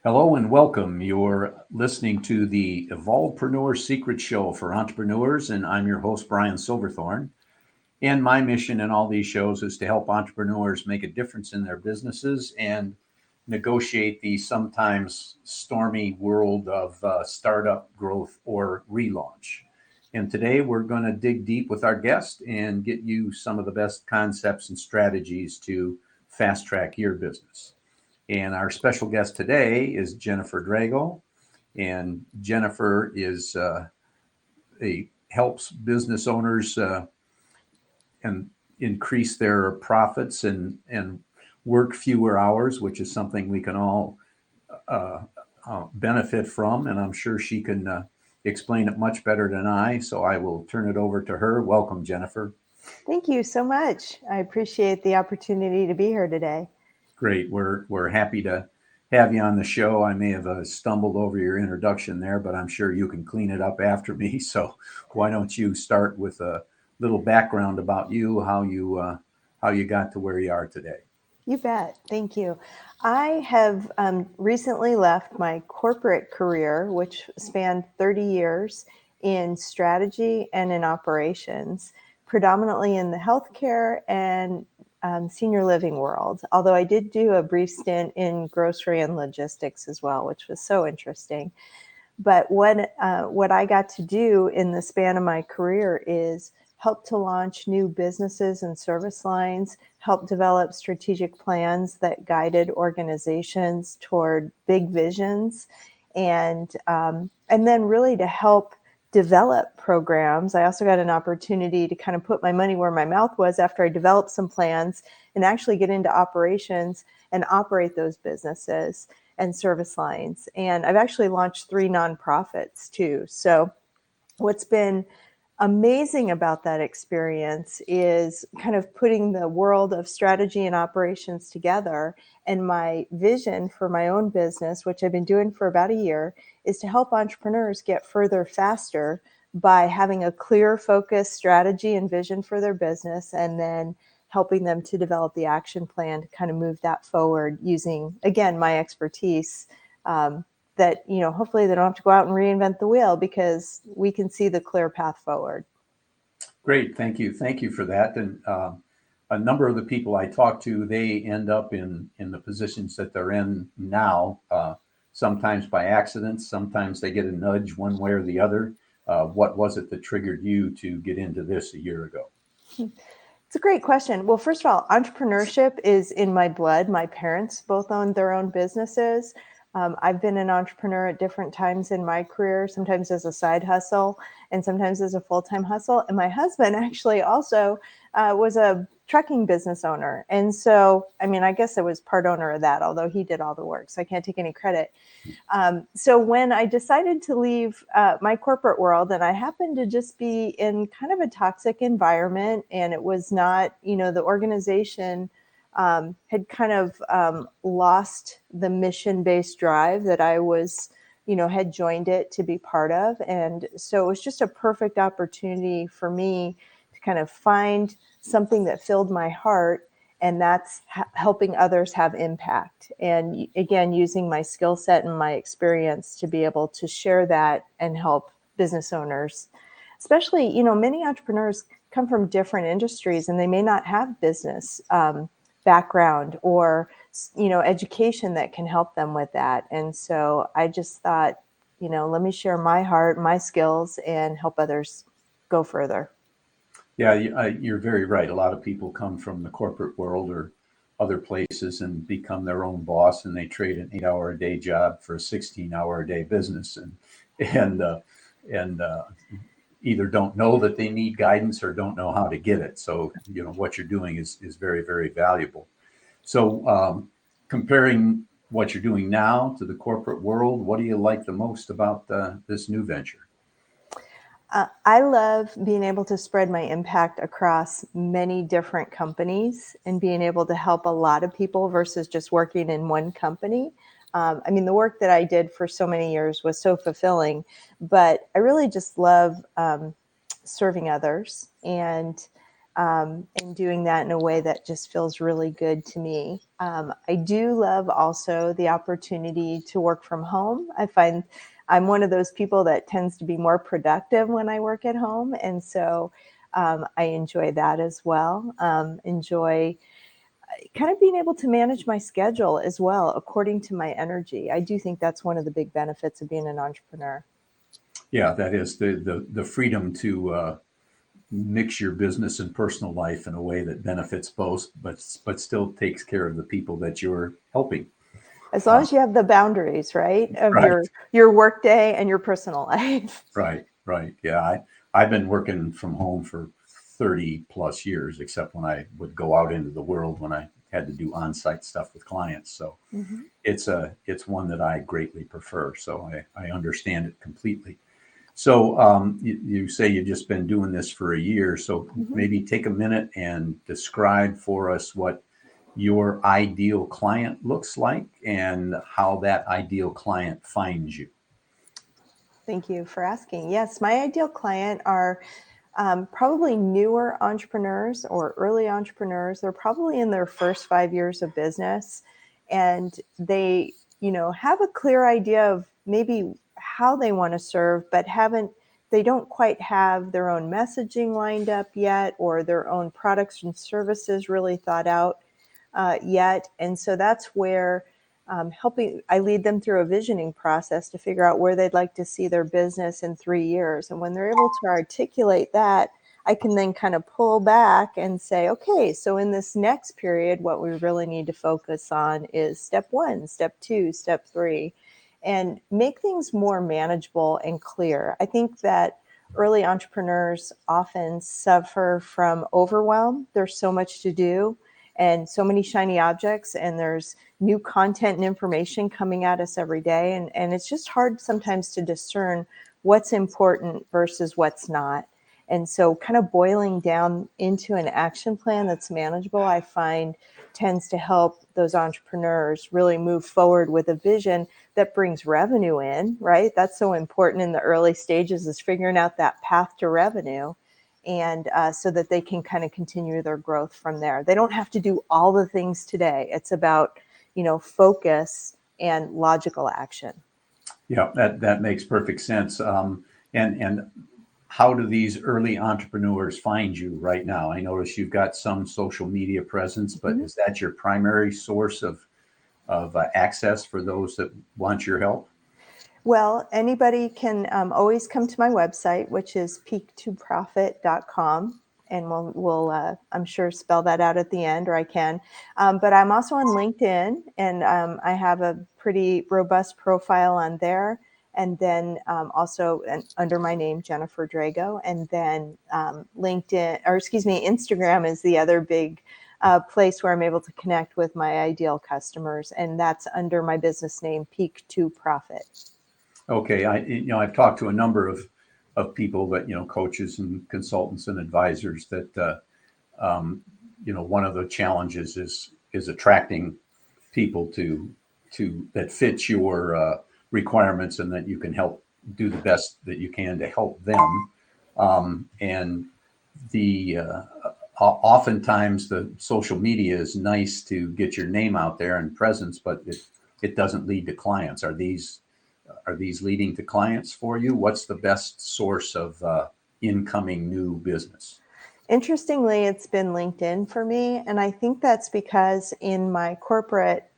Hello and welcome. You're listening to the Evolvepreneur Secrets Show for entrepreneurs, and I'm your host, Brian Silverthorne. And my mission in all these shows is to help entrepreneurs make a difference in their businesses and negotiate the sometimes stormy world of startup growth or relaunch. And today we're going to dig deep with our guest and get you some of the best concepts and strategies to fast track your business. And our special guest today is Jennifer Drago. And Jennifer is helps business owners and increase their profits and work fewer hours, which is something we can all uh, benefit from. And I'm sure she can explain it much better than I. So I will turn it over to her. Welcome, Jennifer. Thank you so much. I appreciate the opportunity to be here today. Great. We're happy to have you on the show. I may have stumbled over your introduction there, but I'm sure you can clean it up after me. So why don't you start with a little background about you, how you got to where you are today? You bet. Thank you. I have recently left my corporate career, which spanned 30 years in strategy and in operations, predominantly in the healthcare and senior living world. Although I did do a brief stint in grocery and logistics as well, which was so interesting. But what I got to do in the span of my career is help to launch new businesses and service lines, help develop strategic plans that guided organizations toward big visions, and then really to help develop programs. I also got an opportunity to kind of put my money where my mouth was after I developed some plans and actually get into operations and operate those businesses and service lines. And I've actually launched 3 nonprofits too. So what's been amazing about that experience is kind of putting the world of strategy and operations together. And my vision for my own business, which I've been doing for about a year, is to help entrepreneurs get further faster by having a clear, focused strategy and vision for their business, and then helping them to develop the action plan to kind of move that forward using, again, my expertise. That, hopefully they don't have to go out and reinvent the wheel because we can see the clear path forward. Great, thank you for that. And a number of the people I talk to, they end up in the positions that they're in now. Sometimes by accident, sometimes they get a nudge one way or the other. What was it that triggered you to get into this a year ago? It's a great question. Well, first of all, entrepreneurship is in my blood. My parents both owned their own businesses. I've been an entrepreneur at different times in my career, sometimes as a side hustle and sometimes as a full-time hustle. And my husband actually also was a trucking business owner. And so, I guess I was part owner of that, although he did all the work, so I can't take any credit. So when I decided to leave my corporate world, and I happened to just be in kind of a toxic environment, and it was not, the organization had kind of lost the mission-based drive that I was, had joined it to be part of. And so it was just a perfect opportunity for me to kind of find something that filled my heart, and that's helping others have impact. And again, using my skill set and my experience to be able to share that and help business owners, especially, many entrepreneurs come from different industries and they may not have business background or, education that can help them with that. And so I just thought, let me share my heart, my skills, and help others go further. Yeah, you're very right. A lot of people come from the corporate world or other places and become their own boss, and they trade an 8-hour a day job for a 16-hour a day business, and and either don't know that they need guidance or don't know how to get it. So what you're doing is very, very valuable. So comparing what you're doing now to the corporate world, what do you like the most about this new venture? I love being able to spread my impact across many different companies and being able to help a lot of people versus just working in one company. The work that I did for so many years was so fulfilling, but I really just love serving others. And and doing that in a way that just feels really good to me. I do love also the opportunity to work from home. I find I'm one of those people that tends to be more productive when I work at home. And so I enjoy that as well. Enjoy kind of being able to manage my schedule as well, according to my energy. I do think that's one of the big benefits of being an entrepreneur. Yeah, that is the freedom to mix your business and personal life in a way that benefits both, but still takes care of the people that you're helping. As long as you have the boundaries, right, of Right, your work day and your personal life. right. Yeah, I've been working from home for 30 plus years, except when I would go out into the world when I had to do on-site stuff with clients. So Mhm. it's one that I greatly prefer. So I understand it completely. So you say you've just been doing this for a year. So Mhm. maybe take a minute and describe for us what your ideal client looks like and how that ideal client finds you. Thank you for asking. Yes, my ideal client are probably newer entrepreneurs or early entrepreneurs. They're probably in their first 5 years of business, and they, have a clear idea of maybe how they want to serve, but they don't quite have their own messaging lined up yet, or their own products and services really thought out yet. And so that's where I lead them through a visioning process to figure out where they'd like to see their business in 3 years. And when they're able to articulate that, I can then kind of pull back and say, okay, so in this next period, what we really need to focus on is step 1, step 2, step 3, and make things more manageable and clear. I think that early entrepreneurs often suffer from overwhelm. There's so much to do and so many shiny objects, and there's new content and information coming at us every day. And it's just hard sometimes to discern what's important versus what's not. And so kind of boiling down into an action plan that's manageable, I find tends to help those entrepreneurs really move forward with a vision that brings revenue in, right? That's so important in the early stages, is figuring out that path to revenue, and so that they can kind of continue their growth from there. They don't have to do all the things today. It's about, focus and logical action. Yeah, that makes perfect sense. And how do these early entrepreneurs find you right now? I notice you've got some social media presence, but Mhm. is that your primary source of access for those that want your help? Well, anybody can always come to my website, which is peak2profit.com. And we'll I'm sure, spell that out at the end, or I can. But I'm also on LinkedIn, and I have a pretty robust profile on there. And then also under my name, Jennifer Drago. And then Instagram is the other big place where I'm able to connect with my ideal customers. And that's under my business name, Peak2Profit. Okay, I've talked to a number of people that coaches and consultants and advisors that one of the challenges is attracting people to that fits your requirements and that you can help do the best that you can to help them. And the oftentimes the social media is nice to get your name out there and presence, but it doesn't lead to clients. Are these leading to clients for you? What's the best source of incoming new business? Interestingly, it's been LinkedIn for me. And I think that's because in my corporate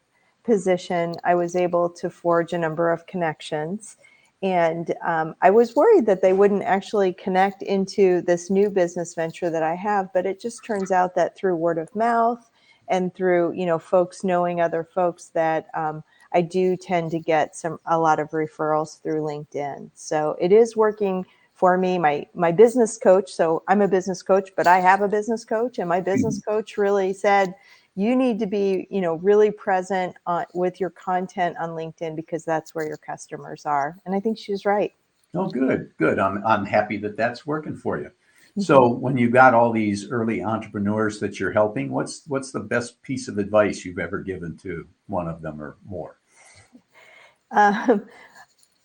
position, I was able to forge a number of connections. And I was worried that they wouldn't actually connect into this new business venture that I have. But it just turns out that through word of mouth and through, folks knowing other folks, that I do tend to get a lot of referrals through LinkedIn. So it is working for me. My business coach, so I'm a business coach, but I have a business coach, and my business coach really said, you need to be, really present with your content on LinkedIn, because that's where your customers are. And I think she was right. Oh, good. I'm happy that that's working for you. Mhm. So when you got all these early entrepreneurs that you're helping, what's the best piece of advice you've ever given to one of them or more? Um,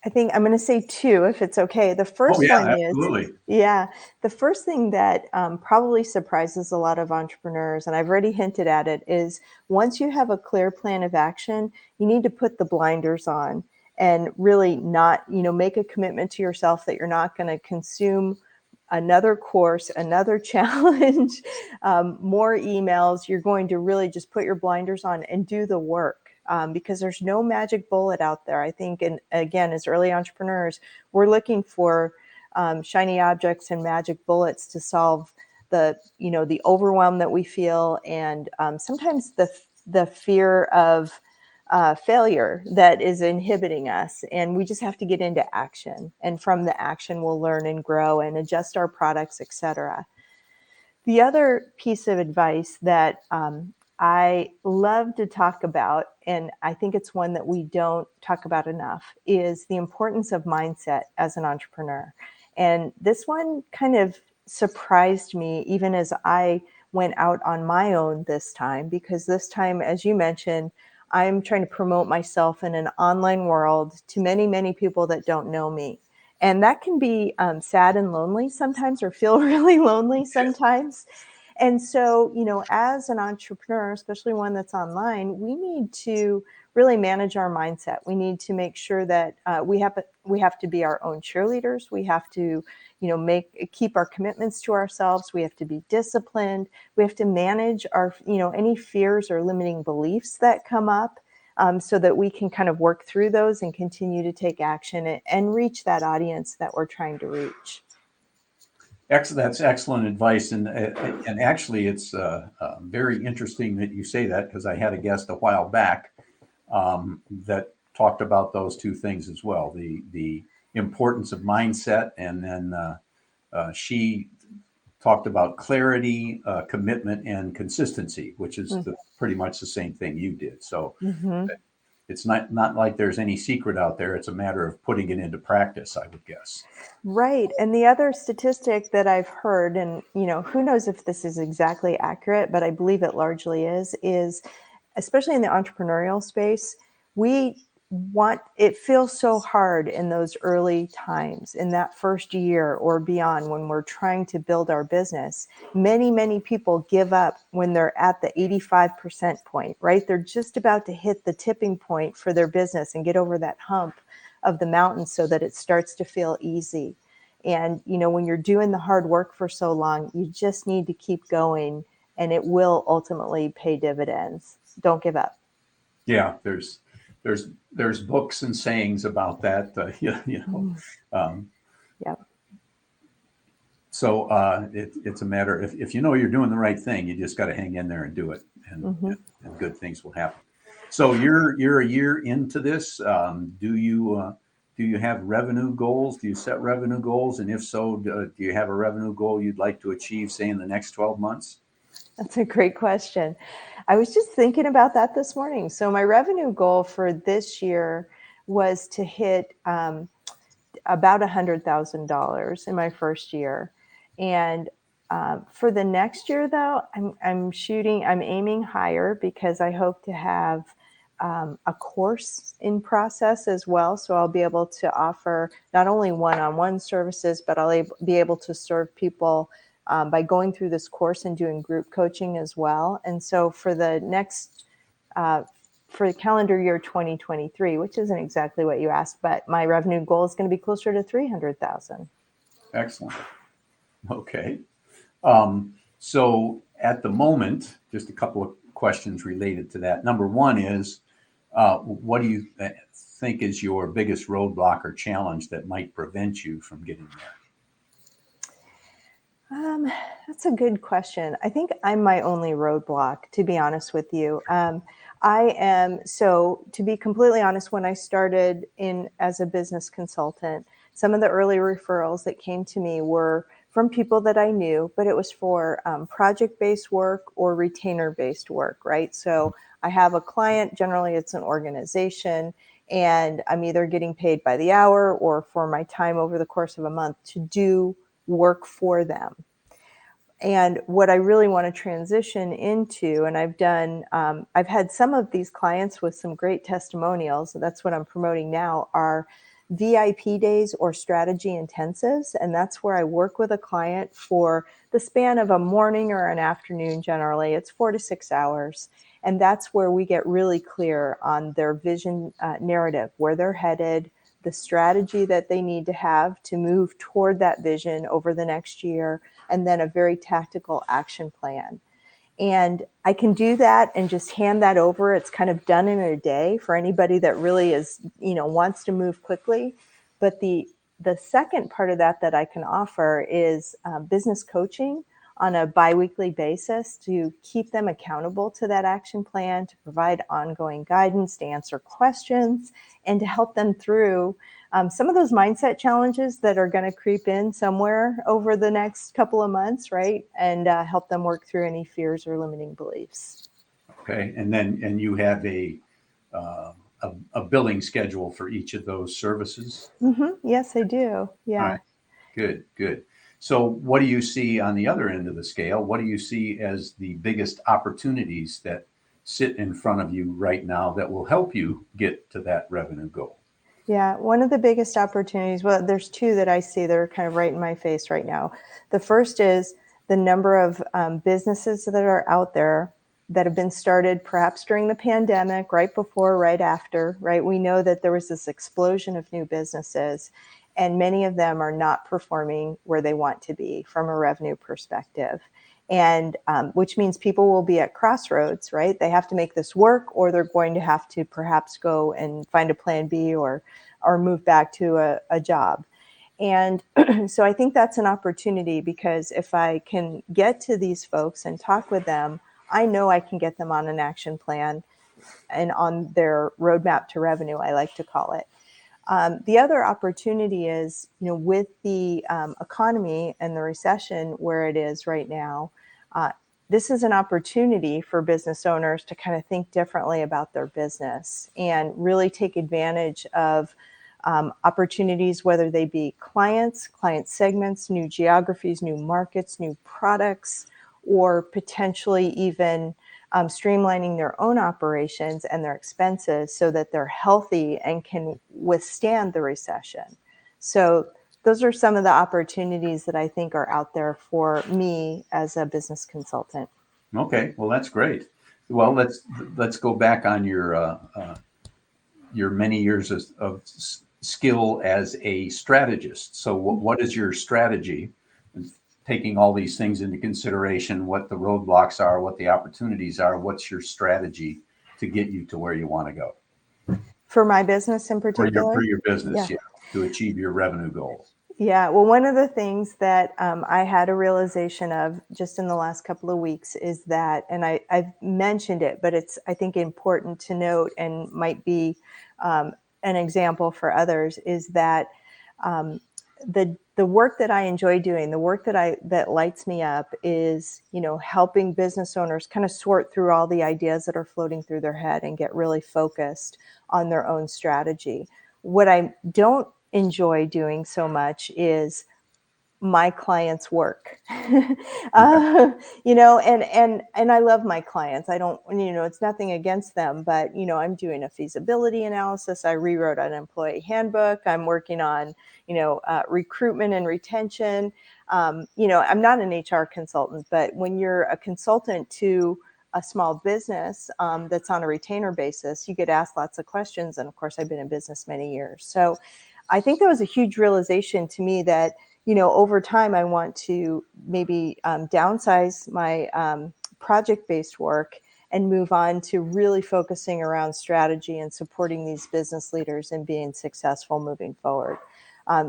I think I'm going to say two, if it's okay. The Oh, first yeah, one is, absolutely. yeah, the first thing that probably surprises a lot of entrepreneurs, and I've already hinted at it, is once you have a clear plan of action, you need to put the blinders on and really not, make a commitment to yourself that you're not going to consume another course, another challenge, more emails. You're going to really just put your blinders on and do the work, because there's no magic bullet out there. I think, and again, as early entrepreneurs, we're looking for shiny objects and magic bullets to solve the overwhelm that we feel, and sometimes the fear of failure that is inhibiting us. And we just have to get into action. And from the action, we'll learn and grow and adjust our products, etc. The other piece of advice that I love to talk about, and I think it's one that we don't talk about enough, is the importance of mindset as an entrepreneur. And this one kind of surprised me even as I went out on my own this time, because this time, as you mentioned, I'm trying to promote myself in an online world to many, many people that don't know me. And that can be sad and lonely sometimes, or feel really lonely sometimes. And so, as an entrepreneur, especially one that's online, we need to really manage our mindset. We need to make sure that we have to be our own cheerleaders. We have to, keep our commitments to ourselves. We have to be disciplined. We have to manage our, any fears or limiting beliefs that come up, so that we can kind of work through those and continue to take action and reach that audience that we're trying to reach. That's excellent advice, and actually, it's very interesting that you say that, because I had a guest a while back that talked about those two things as well: the importance of mindset, and then she talked about clarity, commitment, and consistency, which is pretty much the same thing you did. So Mm-hmm. it's not like there's any secret out there. It's a matter of putting it into practice, I would guess. Right. And the other statistic that I've heard, and who knows if this is exactly accurate, but I believe it largely is especially in the entrepreneurial space, we it feels so hard in those early times, in that first year or beyond, when we're trying to build our business. Many, many people give up when they're at the 85% point, right? They're just about to hit the tipping point for their business and get over that hump of the mountain so that it starts to feel easy. And, when you're doing the hard work for so long, you just need to keep going, and it will ultimately pay dividends. Don't give up. Yeah, there's books and sayings about that. Mm. Um, Yep. so it's a matter, if you know you're doing the right thing, you just got to hang in there and do it, Hmm. and good things will happen. So you're a year into this. Do you have revenue goals? Do you set revenue goals? And if so, do you have a revenue goal you'd like to achieve, say, in the next 12 months? That's a great question. I was just thinking about that this morning. So my revenue goal for this year was to hit about $100,000 in my first year. And for the next year, though, I'm aiming higher, because I hope to have a course in process as well. So I'll be able to offer not only one-on-one services, but be able to serve people by going through this course and doing group coaching as well. And so for the next uh, for calendar year 2023, which isn't exactly what you asked, but my revenue goal is going to be closer to 300,000. Excellent. Okay. So at the moment, just a couple of questions related to that. Number one is, what do you think is your biggest roadblock or challenge that might prevent you from getting there? Um, that's a good question. I think I'm my only roadblock, to be honest with you. To be completely honest, when I started in as a business consultant, some of the early referrals that came to me were from people that I knew, but it was for project-based work or retainer-based work, right? So I have a client, generally it's an organization, and I'm either getting paid by the hour or for my time over the course of a month to do work for them. And what I really want to transition into, and I've had some of these clients with some great testimonials. That's what I'm promoting now, are VIP days or strategy intensives. And that's where I work with a client for the span of a morning or an afternoon. Generally, it's 4 to 6 hours. And that's where we get really clear on their vision narrative, where they're headed, the strategy that they need to have to move toward that vision over the next year, and then a very tactical action plan. And I can do that and just hand that over. It's kind of done in a day for anybody that really is, wants to move quickly. But the second part of that I can offer is business coaching on a biweekly basis to keep them accountable to that action plan, to provide ongoing guidance, to answer questions, and to help them through some of those mindset challenges that are going to creep in somewhere over the next couple of months, right? And help them work through any fears or limiting beliefs. Okay. And you have uh, a billing schedule for each of those services? Yes, I do. Yeah. All right. Good, good. So what do you see on the other end of the scale? What do you see as the biggest opportunities that sit in front of you right now that will help you get to that revenue goal? Yeah, one of the biggest opportunities, well, there's two that I see that are kind of right in my face right now. The first is the number of businesses that are out there that have been started perhaps during the pandemic, right before, right after, right? We know that there was this explosion of new businesses, and many of them are not performing where they want to be from a revenue perspective. And which means people will be at crossroads, right? They have to make this work, or they're going to have to perhaps go and find a plan B or move back to a job. And so I think that's an opportunity, because if I can get to these folks and talk with them, I know I can get them on an action plan and on their roadmap to revenue, I like to call it. The other opportunity is, with the economy and the recession where it is right now, this is an opportunity for business owners to kind of think differently about their business and really take advantage of opportunities, whether they be client segments, new geographies, new markets, new products, or potentially even streamlining their own operations and their expenses so that they're healthy and can withstand the recession. So those are some of the opportunities that I think are out there for me as a business consultant. Okay, well, that's great. Well, let's go back on your many years of skill as a strategist. So what is your strategy? Taking all these things into consideration, what the roadblocks are, what the opportunities are, what's your strategy to get you to where you want to go? For my business in For particular? your business, Yeah. to achieve your revenue goals. Yeah, well, one of the things that I had a realization of just in the last couple of weeks is that, and I've mentioned it, but it's, I think, important to note and might be an example for others, is that the work that I enjoy doing, the work that lights me up is, helping business owners kind of sort through all the ideas that are floating through their head and get really focused on their own strategy. What I don't enjoy doing so much is my clients' work. Okay. And I love my clients. I don't, it's nothing against them, but I'm doing a feasibility analysis. I rewrote an employee handbook. I'm working on, recruitment and retention. I'm not an HR consultant, but when you're a consultant to a small business that's on a retainer basis, you get asked lots of questions. And of course, I've been in business many years. So I think that was a huge realization to me that, over time, I want to maybe downsize my project-based work and move on to really focusing around strategy and supporting these business leaders and being successful moving forward.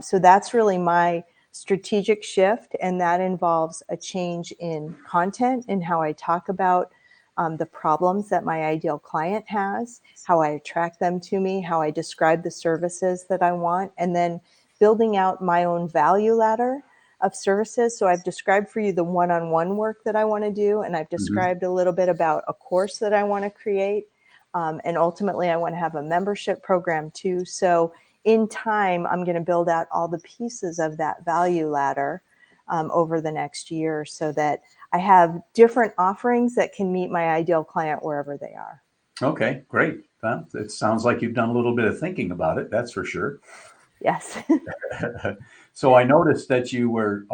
So that's really my strategic shift, and that involves a change in content and how I talk about the problems that my ideal client has, how I attract them to me, how I describe the services that I want, and then building out my own value ladder of services. So I've described for you the one-on-one work that I want to do, and I've described a little bit about a course that I want to create. And ultimately, I want to have a membership program too. So in time, I'm going to build out all the pieces of that value ladder over the next year so that I have different offerings that can meet my ideal client wherever they are. Okay, great. Well, it sounds like you've done a little bit of thinking about it, that's for sure. Yes. So I noticed that you were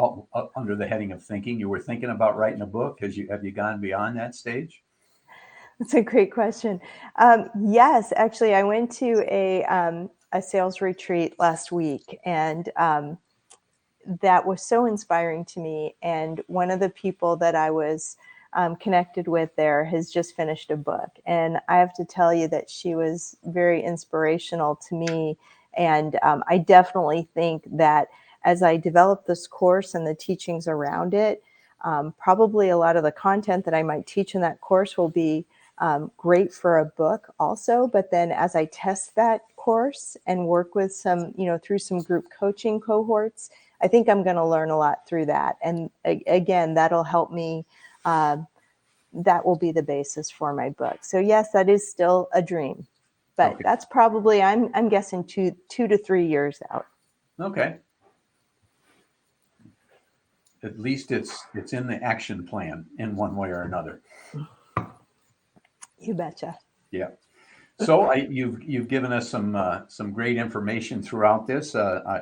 under the heading of thinking. You were thinking about writing a book. Have you gone beyond that stage? That's a great question. Yes, actually, I went to a sales retreat last week, and that was so inspiring to me. And one of the people that I was connected with there has just finished a book. And I have to tell you that she was very inspirational to me. And I definitely think that as I develop this course and the teachings around it, probably a lot of the content that I might teach in that course will be great for a book also. But then as I test that course and work with some, through some group coaching cohorts, I think I'm going to learn a lot through that. And again, that'll help me. Uh, that will be the basis for my book. So yes, that is still a dream, but Okay. that's probably, I'm guessing 2 to 3 years out. Okay. At least it's in the action plan in one way or another. You betcha. Yeah. So you've given us some great information throughout this.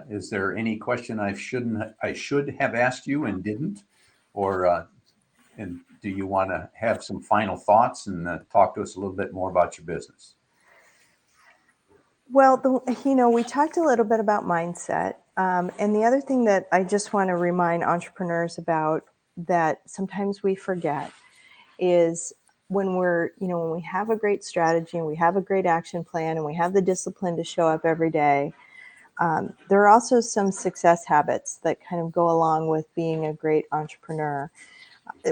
Is there any question I should have asked you and didn't, or and do you want to have some final thoughts and talk to us a little bit more about your business? Well, we talked a little bit about mindset. And the other thing that I just want to remind entrepreneurs about that sometimes we forget is when when we have a great strategy and we have a great action plan and we have the discipline to show up every day, there are also some success habits that kind of go along with being a great entrepreneur.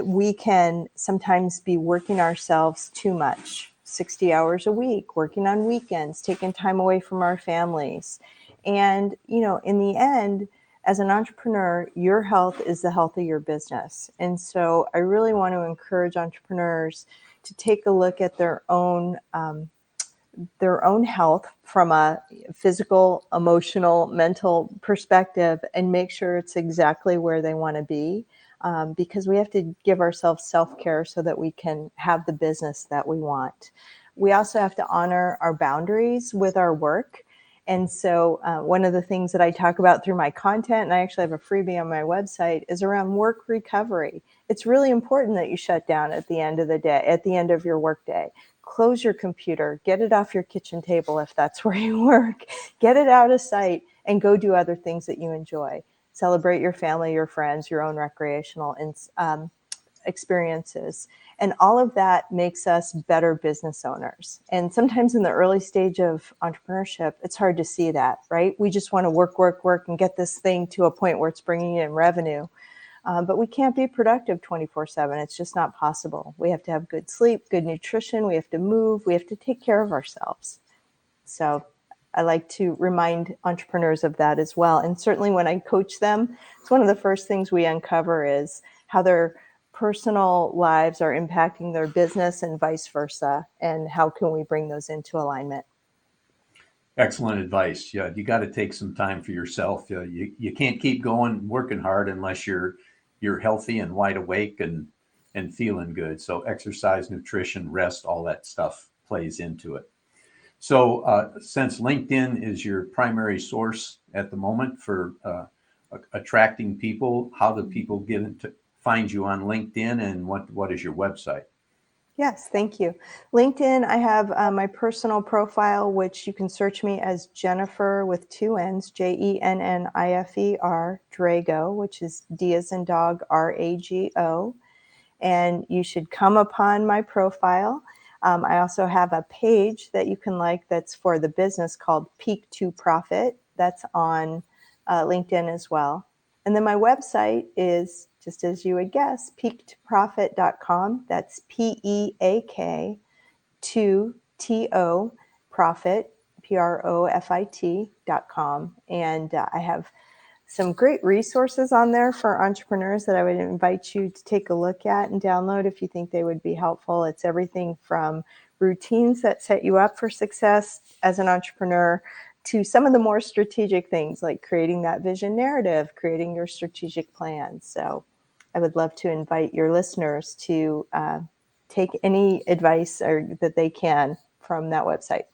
We can sometimes be working ourselves too much, 60 hours a week, working on weekends, taking time away from our families. And, in the end, as an entrepreneur, your health is the health of your business. And so I really want to encourage entrepreneurs to take a look at their own health from a physical, emotional, mental perspective and make sure it's exactly where they want to be. Because we have to give ourselves self-care so that we can have the business that we want. We also have to honor our boundaries with our work. And so one of the things that I talk about through my content, and I actually have a freebie on my website, is around work recovery. It's really important that you shut down at the end of the day, at the end of your workday. Close your computer, get it off your kitchen table if that's where you work, get it out of sight, and go do other things that you enjoy. Celebrate your family, your friends, your own recreational experiences. And all of that makes us better business owners. And sometimes in the early stage of entrepreneurship, it's hard to see that, right? We just want to work, work, work and get this thing to a point where it's bringing in revenue. But we can't be productive 24/7. It's just not possible. We have to have good sleep, good nutrition. We have to move. We have to take care of ourselves. So I like to remind entrepreneurs of that as well. And certainly when I coach them, it's one of the first things we uncover is how their personal lives are impacting their business and vice versa. And how can we bring those into alignment? Excellent advice. Yeah, you got to take some time for yourself. You can't keep going working hard unless you're healthy and wide awake and feeling good. So exercise, nutrition, rest, all that stuff plays into it. So since LinkedIn is your primary source at the moment for attracting people, how do people find you on LinkedIn, and what is your website? Yes, thank you. LinkedIn, I have my personal profile, which you can search me as Jennifer with two N's, Jennifer Drago, which is D as in dog, Rago. And you should come upon my profile. I also have a page that you can like that's for the business called Peak to Profit. That's on LinkedIn as well. And then my website is, just as you would guess, peaktoprofit.com. That's PEAK 2TO profit, PROFIT.com. And I have some great resources on there for entrepreneurs that I would invite you to take a look at and download if you think they would be helpful. It's everything from routines that set you up for success as an entrepreneur to some of the more strategic things like creating that vision narrative, creating your strategic plan. So I would love to invite your listeners to take any advice that they can from that website.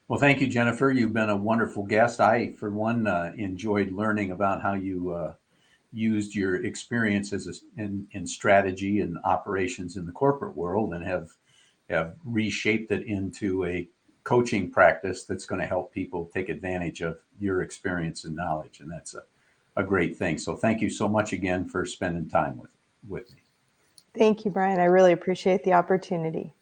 Well, thank you, Jennifer. You've been a wonderful guest. I, for one, enjoyed learning about how you used your experience in strategy and operations in the corporate world and have reshaped it into a coaching practice that's going to help people take advantage of your experience and knowledge. And that's a great thing. So thank you so much again for spending time with me. Thank you, Brian. I really appreciate the opportunity.